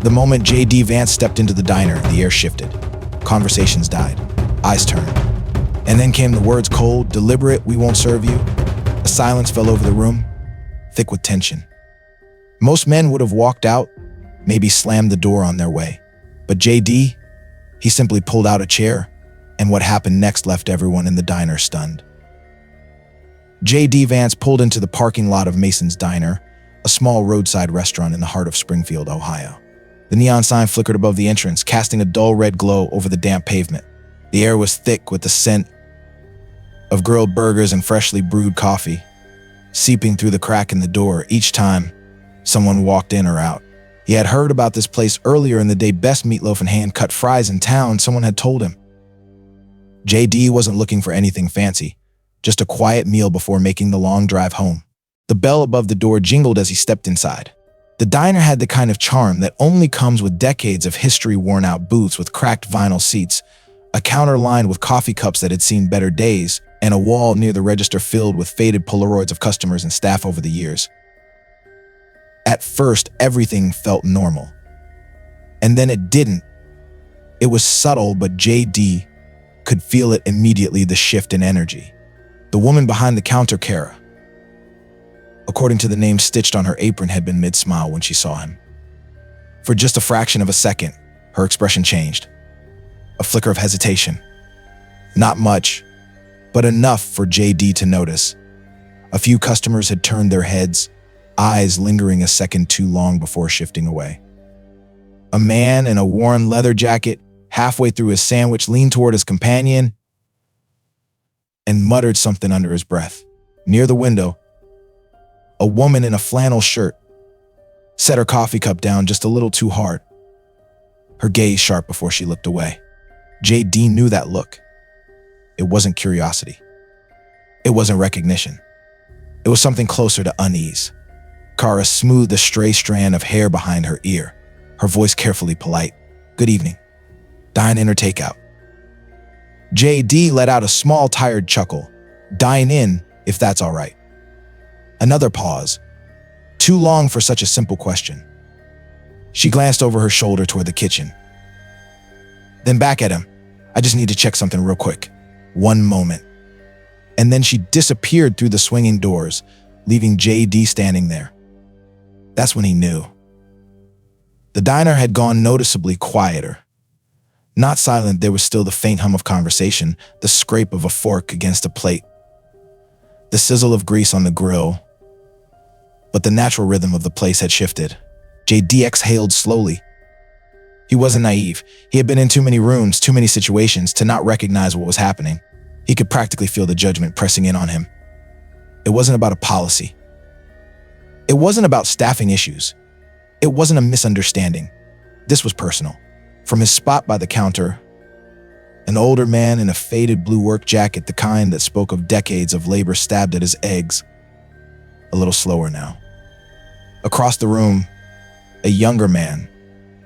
The moment JD Vance stepped into the diner, the air shifted. Conversations died. Eyes turned. And then came the words cold, deliberate, "We won't serve you." A silence fell over the room, thick with tension. Most men would have walked out, maybe slammed the door on their way. But JD, he simply pulled out a chair, and what happened next left everyone in the diner stunned. JD Vance pulled into the parking lot of Mason's Diner, a small roadside restaurant in the heart of Springfield, Ohio. The neon sign flickered above the entrance, casting a dull red glow over the damp pavement. The air was thick with the scent of grilled burgers and freshly brewed coffee, seeping through the crack in the door each time someone walked in or out. He had heard about this place earlier in the day, best meatloaf and hand-cut fries in town, someone had told him. JD wasn't looking for anything fancy, just a quiet meal before making the long drive home. The bell above the door jingled as he stepped inside. The diner had the kind of charm that only comes with decades of history, worn-out booths with cracked vinyl seats, a counter lined with coffee cups that had seen better days, and a wall near the register filled with faded Polaroids of customers and staff over the years. At first, everything felt normal. And then it didn't. It was subtle, but JD could feel it immediately, the shift in energy. The woman behind the counter, Kara, according to the name stitched on her apron, had been mid-smile when she saw him. For just a fraction of a second, her expression changed. A flicker of hesitation. Not much, but enough for JD to notice. A few customers had turned their heads, eyes lingering a second too long before shifting away. A man in a worn leather jacket, halfway through his sandwich, leaned toward his companion and muttered something under his breath. Near the window, a woman in a flannel shirt set her coffee cup down just a little too hard, her gaze sharp before she looked away. JD knew that look. It wasn't curiosity. It wasn't recognition. It was something closer to unease. Kara smoothed a stray strand of hair behind her ear, her voice carefully polite. "Good evening. Dine in or take out?" JD let out a small, tired chuckle. "Dine in, if that's all right." Another pause. Too long for such a simple question. She glanced over her shoulder toward the kitchen. Then back at him. "I just need to check something real quick." One moment. And then she disappeared through the swinging doors, leaving JD standing there. That's when he knew. The diner had gone noticeably quieter. Not silent, there was still the faint hum of conversation, the scrape of a fork against a plate, the sizzle of grease on the grill. But the natural rhythm of the place had shifted. JD exhaled slowly. He wasn't naive. He had been in too many rooms, too many situations to not recognize what was happening. He could practically feel the judgment pressing in on him. It wasn't about a policy. It wasn't about staffing issues. It wasn't a misunderstanding. This was personal. From his spot by the counter, an older man in a faded blue work jacket, the kind that spoke of decades of labor, stabbed at his eggs. A little slower now. Across the room, a younger man,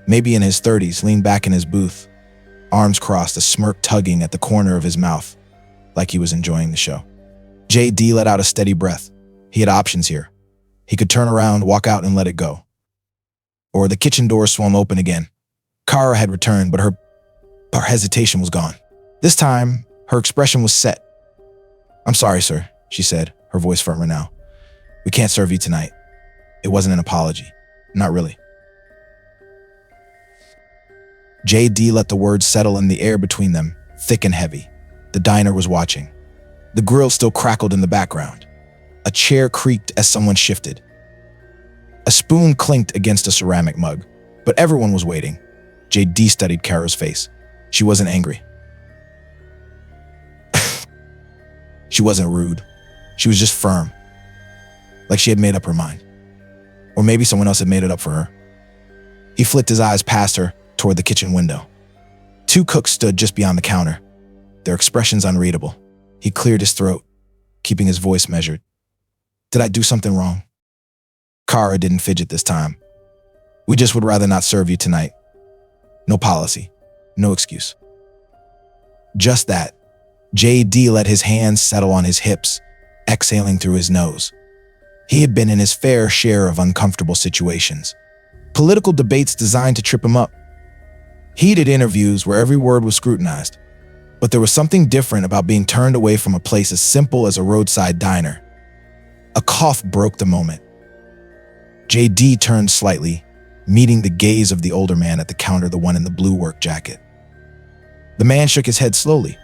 maybe in his 30s, leaned back in his booth, arms crossed, a smirk tugging at the corner of his mouth, like he was enjoying the show. JD let out a steady breath. He had options here. He could turn around, walk out, and let it go. Or the kitchen door swung open again. Kara had returned, but her hesitation was gone. This time, her expression was set. "I'm sorry, sir," she said, her voice firmer now. "We can't serve you tonight." It wasn't an apology. Not really. JD let the words settle in the air between them, thick and heavy. The diner was watching. The grill still crackled in the background. A chair creaked as someone shifted. A spoon clinked against a ceramic mug, but everyone was waiting. JD studied Kara's face. She wasn't angry. She wasn't rude. She was just firm. Like she had made up her mind. Or maybe someone else had made it up for her. He flicked his eyes past her toward the kitchen window. Two cooks stood just beyond the counter, their expressions unreadable. He cleared his throat, keeping his voice measured. "Did I do something wrong?" Kara didn't fidget this time. "We just would rather not serve you tonight. No policy, no excuse." Just that. JD let his hands settle on his hips, exhaling through his nose. He had been in his fair share of uncomfortable situations. Political debates designed to trip him up. Heated interviews where every word was scrutinized. But there was something different about being turned away from a place as simple as a roadside diner. A cough broke the moment. JD turned slightly, meeting the gaze of the older man at the counter, the one in the blue work jacket. The man shook his head slowly,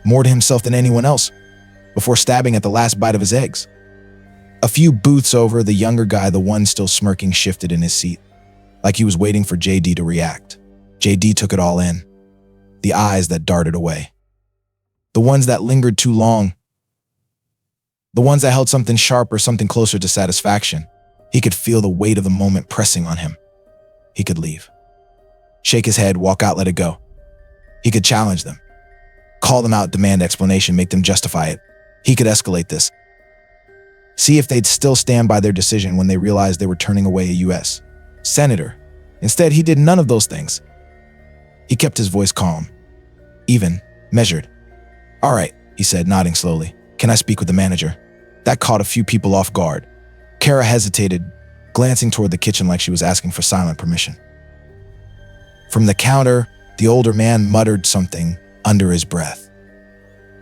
more to himself than anyone else, before stabbing at the last bite of his eggs. A few booths over, the younger guy, the one still smirking, shifted in his seat, like he was waiting for JD to react. JD took it all in. The eyes that darted away. The ones that lingered too long. The ones that held something sharper, something closer to satisfaction. He could feel the weight of the moment pressing on him. He could leave. Shake his head, walk out, let it go. He could challenge them. Call them out, demand explanation, make them justify it. He could escalate this. See if they'd still stand by their decision when they realized they were turning away a U.S. senator. Instead, he did none of those things. He kept his voice calm, even, measured. "All right," he said, nodding slowly. "Can I speak with the manager?" That caught a few people off guard. Kara hesitated, glancing toward the kitchen like she was asking for silent permission. From the counter, the older man muttered something under his breath.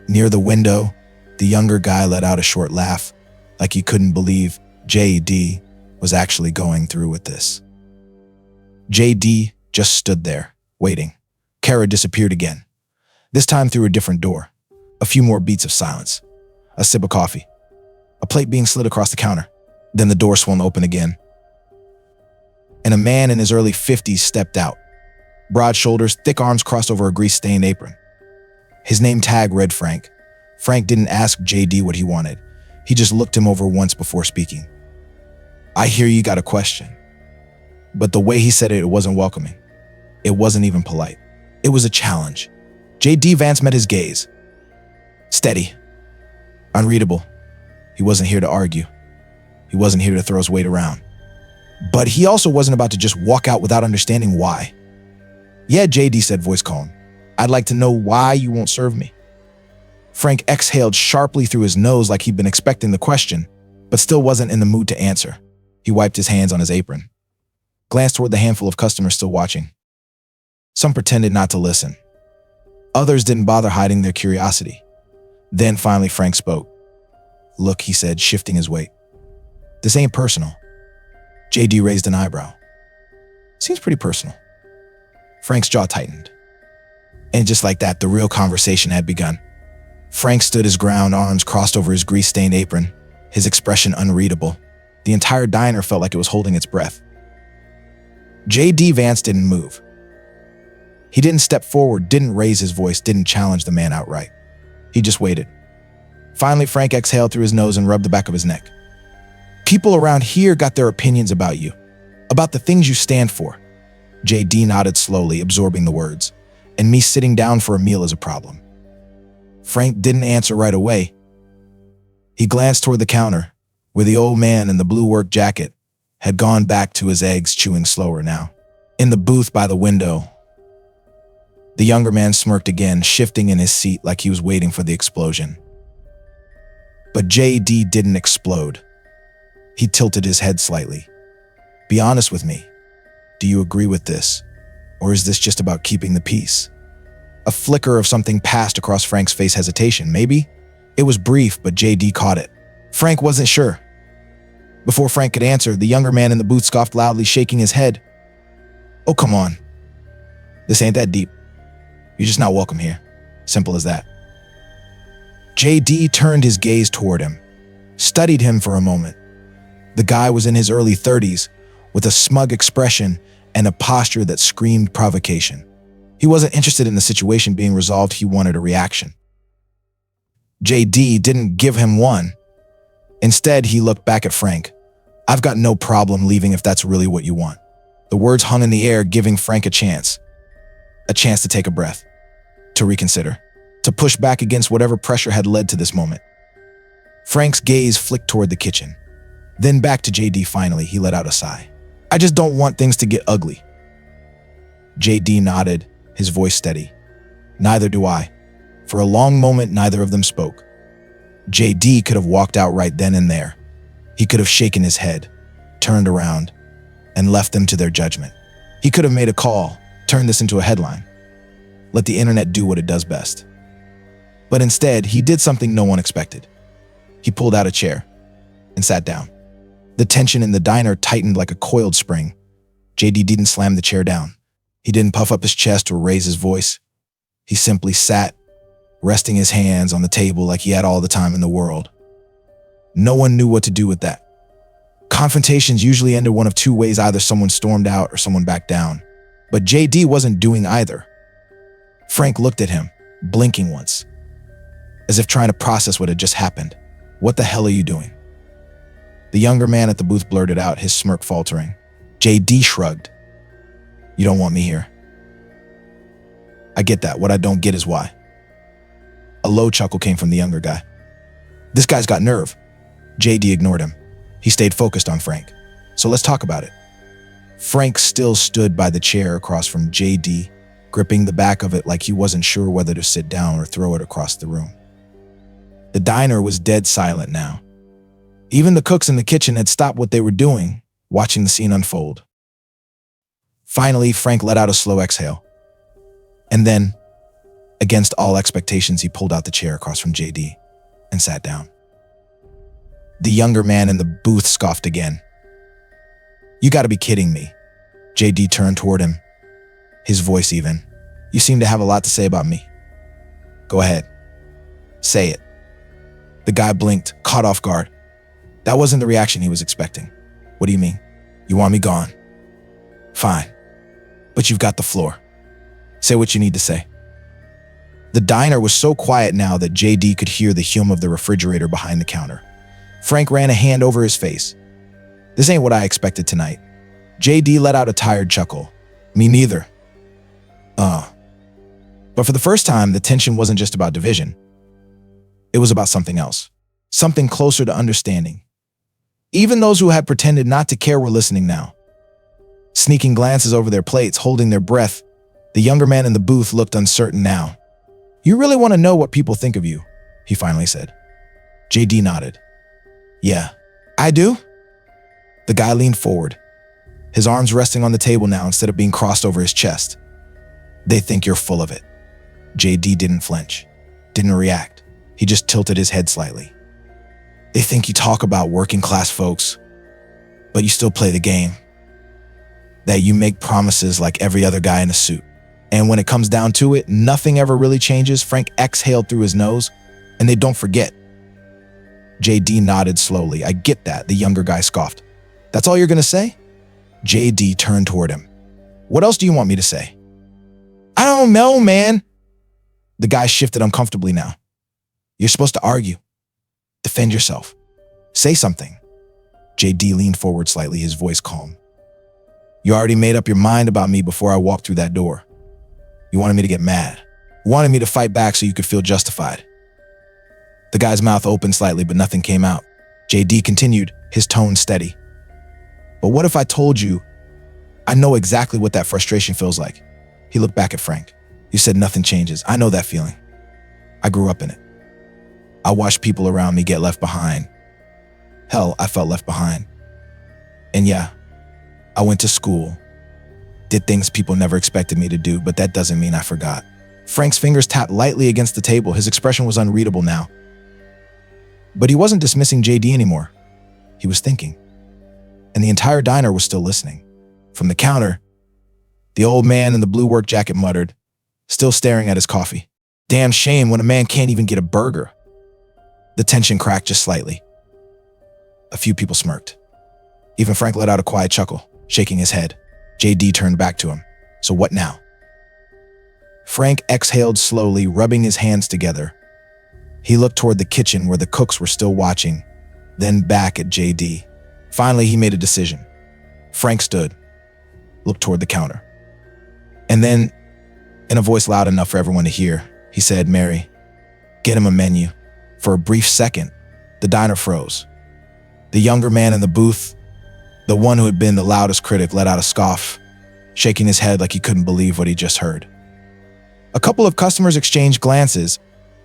Near the window, the younger guy let out a short laugh, like he couldn't believe JD was actually going through with this. JD just stood there, waiting. Kara disappeared again, this time through a different door. A few more beats of silence. A sip of coffee. A plate being slid across the counter. Then the door swung open again. And a man in his early 50s stepped out. Broad shoulders, thick arms crossed over a grease-stained apron. His name tag read Frank. Frank didn't ask JD what he wanted. He just looked him over once before speaking. "I hear you got a question." But the way he said it, it wasn't welcoming. It wasn't even polite. It was a challenge. JD Vance met his gaze. Steady. Unreadable. He wasn't here to argue. He wasn't here to throw his weight around. But he also wasn't about to just walk out without understanding why. "Yeah," JD said, voice calm. "I'd like to know why you won't serve me." Frank exhaled sharply through his nose like he'd been expecting the question, but still wasn't in the mood to answer. He wiped his hands on his apron, glanced toward the handful of customers still watching. Some pretended not to listen. Others didn't bother hiding their curiosity. Then finally Frank spoke. "Look," he said, shifting his weight. "This ain't personal." JD raised an eyebrow. "Seems pretty personal." Frank's jaw tightened. And just like that, the real conversation had begun. Frank stood his ground, arms crossed over his grease-stained apron, his expression unreadable. The entire diner felt like it was holding its breath. JD Vance didn't move. He didn't step forward, didn't raise his voice, didn't challenge the man outright. He just waited. Finally, Frank exhaled through his nose and rubbed the back of his neck. "People around here got their opinions about you, about the things you stand for." JD nodded slowly, absorbing the words. "And me sitting down for a meal is a problem." Frank didn't answer right away. He glanced toward the counter, where the old man in the blue work jacket had gone back to his eggs, chewing slower now. In the booth by the window, the younger man smirked again, shifting in his seat like he was waiting for the explosion. But JD didn't explode. He tilted his head slightly. "Be honest with me. Do you agree with this? Or is this just about keeping the peace?" A flicker of something passed across Frank's face, hesitation, maybe? It was brief, but JD caught it. Frank wasn't sure. Before Frank could answer, the younger man in the booth scoffed loudly, shaking his head. "Oh, come on. This ain't that deep. You're just not welcome here. Simple as that." JD turned his gaze toward him, studied him for a moment. The guy was in his early 30s, with a smug expression and a posture that screamed provocation. He wasn't interested in the situation being resolved, he wanted a reaction. JD didn't give him one. Instead, he looked back at Frank. "I've got no problem leaving if that's really what you want." The words hung in the air, giving Frank a chance to take a breath, to reconsider, to push back against whatever pressure had led to this moment. Frank's gaze flicked toward the kitchen, then back to JD. Finally, he let out a sigh. "I just don't want things to get ugly." JD nodded, his voice steady. "Neither do I." For a long moment, neither of them spoke. JD could have walked out right then and there. He could have shaken his head, turned around, and left them to their judgment. He could have made a call, turned this into a headline, let the internet do what it does best. But instead, he did something no one expected. He pulled out a chair and sat down. The tension in the diner tightened like a coiled spring. JD didn't slam the chair down. He didn't puff up his chest or raise his voice. He simply sat, resting his hands on the table like he had all the time in the world. No one knew what to do with that. Confrontations usually ended one of two ways: either someone stormed out or someone backed down. But JD wasn't doing either. Frank looked at him, blinking once, as if trying to process what had just happened. "What the hell are you doing?" The younger man at the booth blurted out, his smirk faltering. JD shrugged. "You don't want me here." "I get that. What I don't get is why." A low chuckle came from the younger guy. "This guy's got nerve." JD ignored him. He stayed focused on Frank. "So let's talk about it." Frank still stood by the chair across from JD, gripping the back of it like he wasn't sure whether to sit down or throw it across the room. The diner was dead silent now. Even the cooks in the kitchen had stopped what they were doing, watching the scene unfold. Finally, Frank let out a slow exhale. And then, against all expectations, he pulled out the chair across from JD and sat down. The younger man in the booth scoffed again. "You gotta be kidding me." JD turned toward him, his voice even. "You seem to have a lot to say about me. Go ahead. Say it." The guy blinked, caught off guard. That wasn't the reaction he was expecting. "What do you mean? You want me gone? Fine. But you've got the floor. Say what you need to say." The diner was so quiet now that JD could hear the hum of the refrigerator behind the counter. Frank ran a hand over his face. "This ain't what I expected tonight." JD let out a tired chuckle. "Me neither." But for the first time, the tension wasn't just about division. It was about something else. Something closer to understanding. Even those who had pretended not to care were listening now. Sneaking glances over their plates, holding their breath, the younger man in the booth looked uncertain now. "You really want to know what people think of you?" he finally said. JD nodded. "Yeah, I do." The guy leaned forward, his arms resting on the table now instead of being crossed over his chest. "They think you're full of it." JD didn't flinch, didn't react. He just tilted his head slightly. "They think you talk about working class folks, but you still play the game. That you make promises like every other guy in a suit. And when it comes down to it, nothing ever really changes." Frank exhaled through his nose. "And they don't forget." JD nodded slowly. "I get that," the younger guy scoffed. "That's all you're gonna say?" JD turned toward him. "What else do you want me to say?" "I don't know, man." The guy shifted uncomfortably now. "You're supposed to argue. Defend yourself. Say something." JD leaned forward slightly, his voice calm. "You already made up your mind about me before I walked through that door. You wanted me to get mad. You wanted me to fight back so you could feel justified." The guy's mouth opened slightly, but nothing came out. JD continued, his tone steady. "But what if I told you I know exactly what that frustration feels like?" He looked back at Frank. "You said nothing changes. I know that feeling. I grew up in it. I watched people around me get left behind. Hell, I felt left behind. And yeah, I went to school, did things people never expected me to do, but that doesn't mean I forgot." Frank's fingers tapped lightly against the table. His expression was unreadable now. But he wasn't dismissing JD anymore. He was thinking. And the entire diner was still listening. From the counter, the old man in the blue work jacket muttered, still staring at his coffee, "Damn shame when a man can't even get a burger." The tension cracked just slightly. A few people smirked. Even Frank let out a quiet chuckle, shaking his head. JD turned back to him. "So what now?" Frank exhaled slowly, rubbing his hands together. He looked toward the kitchen where the cooks were still watching, then back at JD. Finally, he made a decision. Frank stood, looked toward the counter. And then, in a voice loud enough for everyone to hear, he said, "Mary, get him a menu." For a brief second, the diner froze. The younger man in the booth, the one who had been the loudest critic, let out a scoff, shaking his head like he couldn't believe what he just heard. A couple of customers exchanged glances,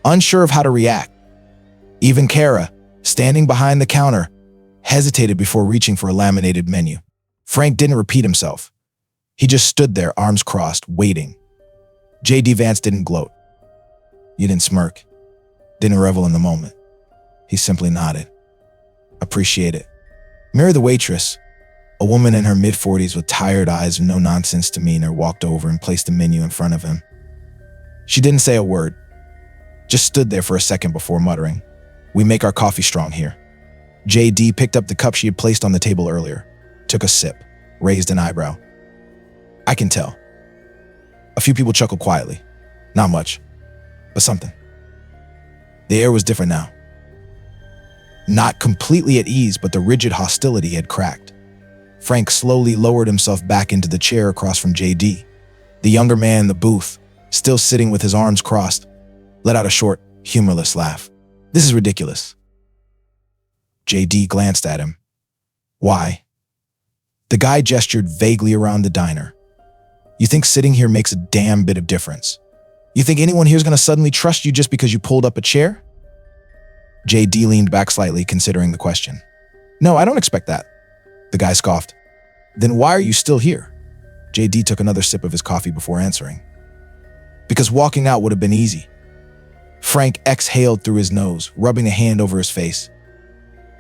unsure of how to react. Even Kara, standing behind the counter, hesitated before reaching for a laminated menu. Frank didn't repeat himself. He just stood there, arms crossed, waiting. JD Vance didn't gloat. He didn't smirk. Didn't revel in the moment. He simply nodded. Appreciate it. Mary, the waitress, a woman in her mid-40s with tired eyes and no-nonsense demeanor, walked over and placed the menu in front of him. She didn't say a word, just stood there for a second before muttering, "We make our coffee strong here." JD picked up the cup she had placed on the table earlier, took a sip, raised an eyebrow. "I can tell." A few people chuckled quietly. Not much, but something. The air was different now. Not completely at ease, but the rigid hostility had cracked. Frank slowly lowered himself back into the chair across from JD. The younger man in the booth, still sitting with his arms crossed, let out a short, humorless laugh. "This is ridiculous." JD glanced at him. "Why?" The guy gestured vaguely around the diner. "You think sitting here makes a damn bit of difference? You think anyone here's gonna suddenly trust you just because you pulled up a chair?" JD leaned back slightly, considering the question. "No, I don't expect that." The guy scoffed. "Then why are you still here?" JD took another sip of his coffee before answering. "Because walking out would have been easy." Frank exhaled through his nose, rubbing a hand over his face.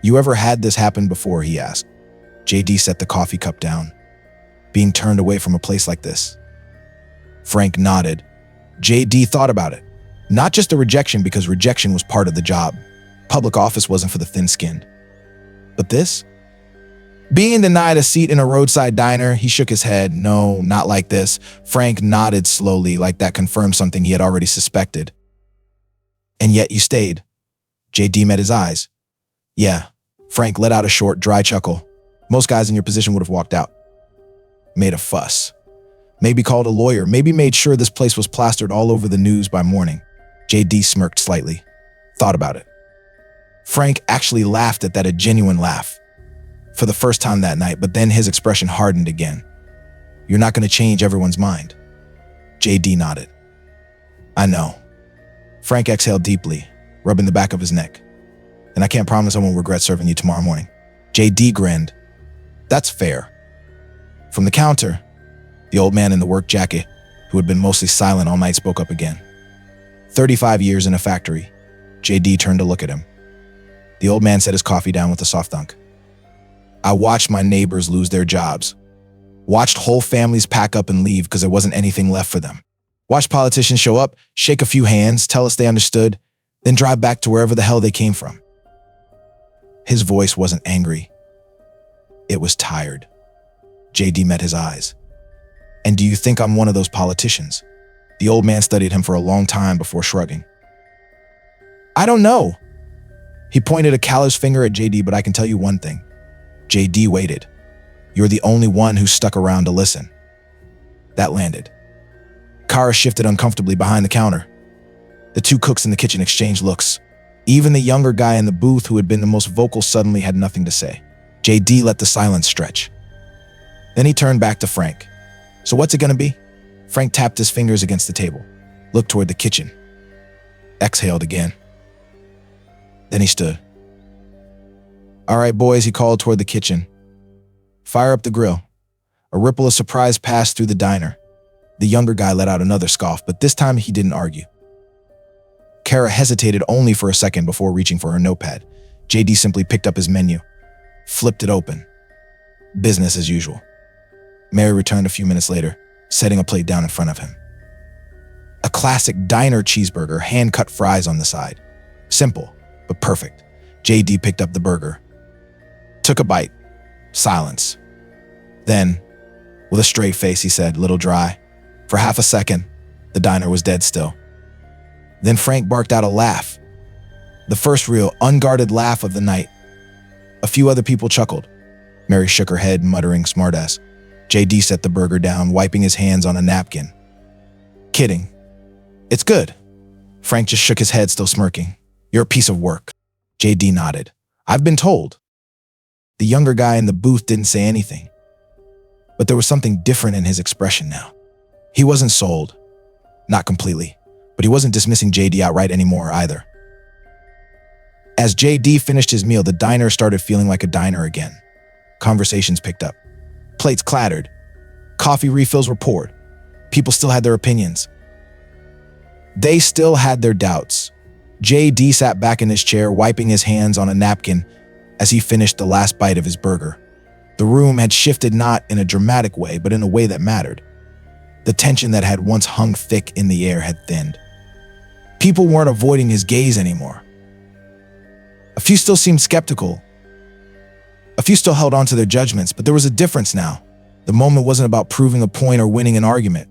"You ever had this happen before?" he asked. JD set the coffee cup down. "Being turned away from a place like this?" Frank nodded. JD thought about it. Not just a rejection, because rejection was part of the job. Public office wasn't for the thin-skinned. But this? Being denied a seat in a roadside diner, he shook his head. "No, not like this." Frank nodded slowly, like that confirmed something he had already suspected. "And yet you stayed." JD met his eyes. "Yeah." Frank let out a short, dry chuckle. "Most guys in your position would have walked out. Made a fuss. Maybe called a lawyer. Maybe made sure this place was plastered all over the news by morning." JD smirked slightly. Thought about it. Frank actually laughed at that, a genuine laugh. For the first time that night, but then his expression hardened again. "You're not going to change everyone's mind." JD nodded. "I know." Frank exhaled deeply, rubbing the back of his neck. "And I can't promise I won't regret serving you tomorrow morning." JD grinned. "That's fair." From the counter, the old man in the work jacket, who had been mostly silent all night, spoke up again. 35 years in a factory. JD turned to look at him. The old man set his coffee down with a soft thunk. "I watched my neighbors lose their jobs. Watched whole families pack up and leave because there wasn't anything left for them. Watched politicians show up, shake a few hands, tell us they understood, then drive back to wherever the hell they came from." His voice wasn't angry. It was tired. JD met his eyes. "And do you think I'm one of those politicians?" The old man studied him for a long time before shrugging. "I don't know." He pointed a callous finger at JD, "But I can tell you one thing." JD waited. "You're the only one who stuck around to listen." That landed. Kara shifted uncomfortably behind the counter. The two cooks in the kitchen exchanged looks. Even the younger guy in the booth, who had been the most vocal, suddenly had nothing to say. JD let the silence stretch. Then he turned back to Frank. "So what's it gonna be?" Frank tapped his fingers against the table, looked toward the kitchen, exhaled again. Then he stood. "All right, boys," he called toward the kitchen. "Fire up the grill." A ripple of surprise passed through the diner. The younger guy let out another scoff, but this time he didn't argue. Kara hesitated only for a second before reaching for her notepad. JD simply picked up his menu, flipped it open. Business as usual. Mary returned a few minutes later, setting a plate down in front of him. A classic diner cheeseburger, hand-cut fries on the side. Simple, but perfect. JD picked up the burger. Took a bite. Silence. Then, with a straight face, he said, little dry. For half a second, the diner was dead still. Then Frank barked out a laugh. The first real, unguarded laugh of the night. A few other people chuckled. Mary shook her head, muttering smartass. JD set the burger down, wiping his hands on a napkin. Kidding. It's good. Frank just shook his head, still smirking. You're a piece of work. JD nodded. I've been told. The younger guy in the booth didn't say anything. But there was something different in his expression now. He wasn't sold. Not completely. But he wasn't dismissing JD outright anymore either. As JD finished his meal, the diner started feeling like a diner again. Conversations picked up. Plates clattered. Coffee refills were poured. People still had their opinions. They still had their doubts. JD sat back in his chair, wiping his hands on a napkin as he finished the last bite of his burger. The room had shifted not in a dramatic way, but in a way that mattered. The tension that had once hung thick in the air had thinned. People weren't avoiding his gaze anymore. A few still seemed skeptical. A few still held on to their judgments, but there was a difference now. The moment wasn't about proving a point or winning an argument.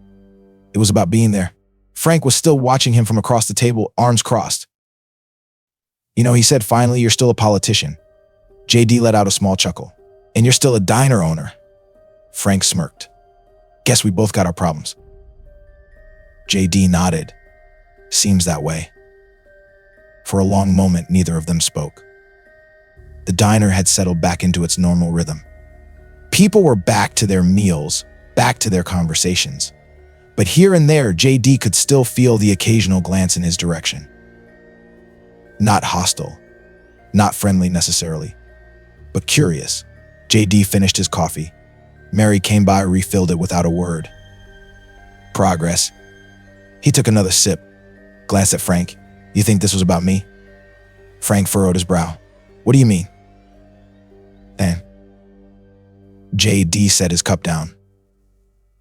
It was about being there. Frank was still watching him from across the table, arms crossed. "You know," he said finally, "you're still a politician." JD let out a small chuckle. "And you're still a diner owner." Frank smirked. "Guess we both got our problems." JD nodded. "Seems that way." For a long moment, neither of them spoke. The diner had settled back into its normal rhythm. People were back to their meals, back to their conversations. But here and there, JD could still feel the occasional glance in his direction. Not hostile, not friendly necessarily, but curious. JD finished his coffee. Mary came by, refilled it without a word. "Progress." He took another sip, glanced at Frank. "You think this was about me?" Frank furrowed his brow. "What do you mean?" "And JD set his cup down.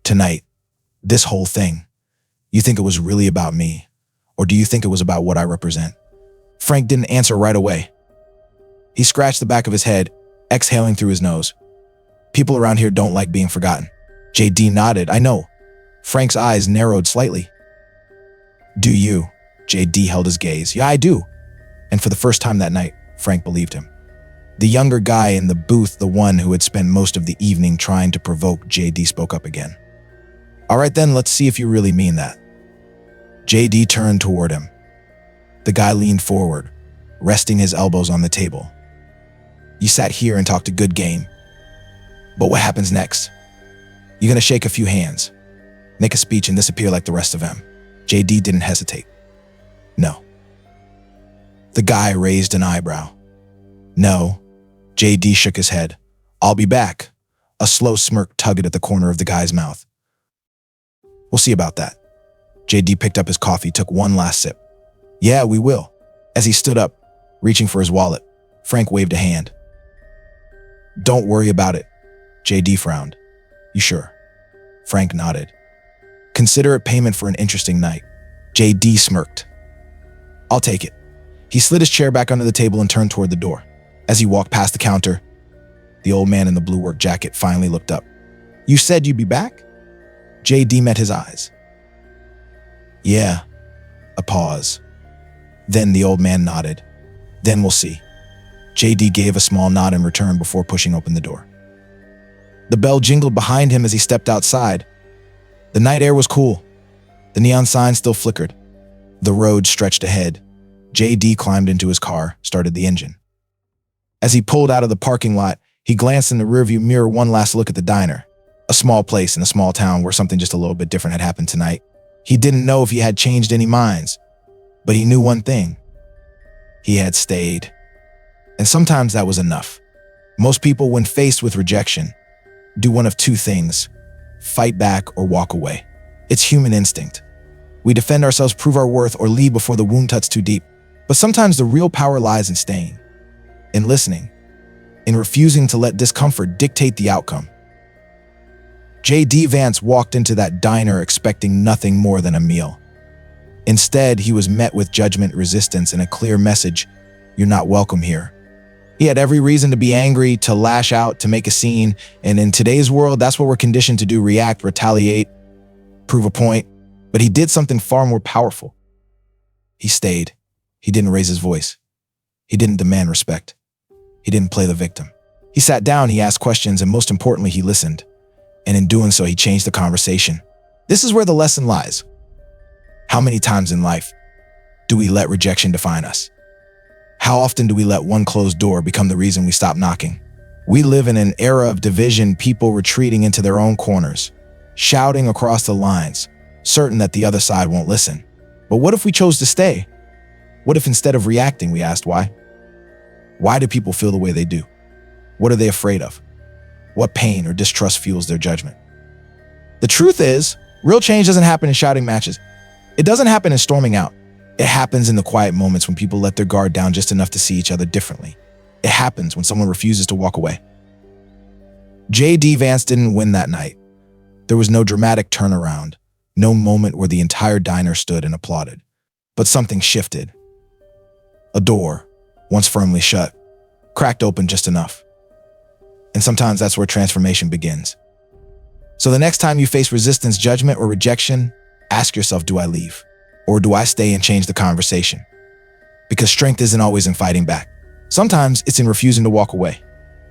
"Tonight, this whole thing, you think it was really about me, or do you think it was about what I represent?" Frank didn't answer right away. He scratched the back of his head, exhaling through his nose. "People around here don't like being forgotten." JD nodded. "I know." Frank's eyes narrowed slightly. "Do you?" JD held his gaze. "Yeah, I do." And for the first time that night, Frank believed him. The younger guy in the booth, the one who had spent most of the evening trying to provoke, JD spoke up again. "All right then, let's see if you really mean that." JD turned toward him. The guy leaned forward, resting his elbows on the table. "You sat here and talked a good game. But what happens next? You're gonna shake a few hands, make a speech, and disappear like the rest of them." JD didn't hesitate. "No." The guy raised an eyebrow. "No." JD shook his head. "I'll be back." A slow smirk tugged at the corner of the guy's mouth. "We'll see about that." JD picked up his coffee, took one last sip. "Yeah, we will." As he stood up, reaching for his wallet, Frank waved a hand. "Don't worry about it." JD frowned. "You sure?" Frank nodded. "Consider it payment for an interesting night." JD smirked. "I'll take it." He slid his chair back under the table and turned toward the door. As he walked past the counter, the old man in the blue work jacket finally looked up. "You said you'd be back?" JD met his eyes. "Yeah." A pause. Then the old man nodded. "Then we'll see." JD gave a small nod in return before pushing open the door. The bell jingled behind him as he stepped outside. The night air was cool. The neon sign still flickered. The road stretched ahead. JD climbed into his car, started the engine. As he pulled out of the parking lot, he glanced in the rearview mirror one last look at the diner. A small place in a small town where something just a little bit different had happened tonight. He didn't know if he had changed any minds, but he knew one thing. He had stayed. And sometimes that was enough. Most people, when faced with rejection, do one of two things: fight back or walk away. It's human instinct. We defend ourselves, prove our worth, or leave before the wound cuts too deep. But sometimes the real power lies in staying, in listening, in refusing to let discomfort dictate the outcome. JD Vance walked into that diner expecting nothing more than a meal. Instead, he was met with judgment, resistance, and a clear message: "You're not welcome here." He had every reason to be angry, to lash out, to make a scene, and in today's world, that's what we're conditioned to do: react, retaliate, prove a point. But he did something far more powerful. He stayed. He didn't raise his voice. He didn't demand respect. He didn't play the victim. He sat down, he asked questions, and most importantly, he listened. And in doing so, he changed the conversation. This is where the lesson lies. How many times in life do we let rejection define us? How often do we let one closed door become the reason we stop knocking? We live in an era of division, people retreating into their own corners, shouting across the lines, certain that the other side won't listen. But what if we chose to stay? What if instead of reacting, we asked why? Why do people feel the way they do? What are they afraid of? what pain or distrust fuels their judgment. The truth is, real change doesn't happen in shouting matches. It doesn't happen in storming out. It happens in the quiet moments when people let their guard down just enough to see each other differently. It happens when someone refuses to walk away. JD Vance didn't win that night. There was no dramatic turnaround, no moment where the entire diner stood and applauded. But something shifted. A door, once firmly shut, cracked open just enough. And sometimes that's where transformation begins. So the next time you face resistance, judgment, or rejection, ask yourself, do I leave? Or do I stay and change the conversation? Because strength isn't always in fighting back. Sometimes it's in refusing to walk away.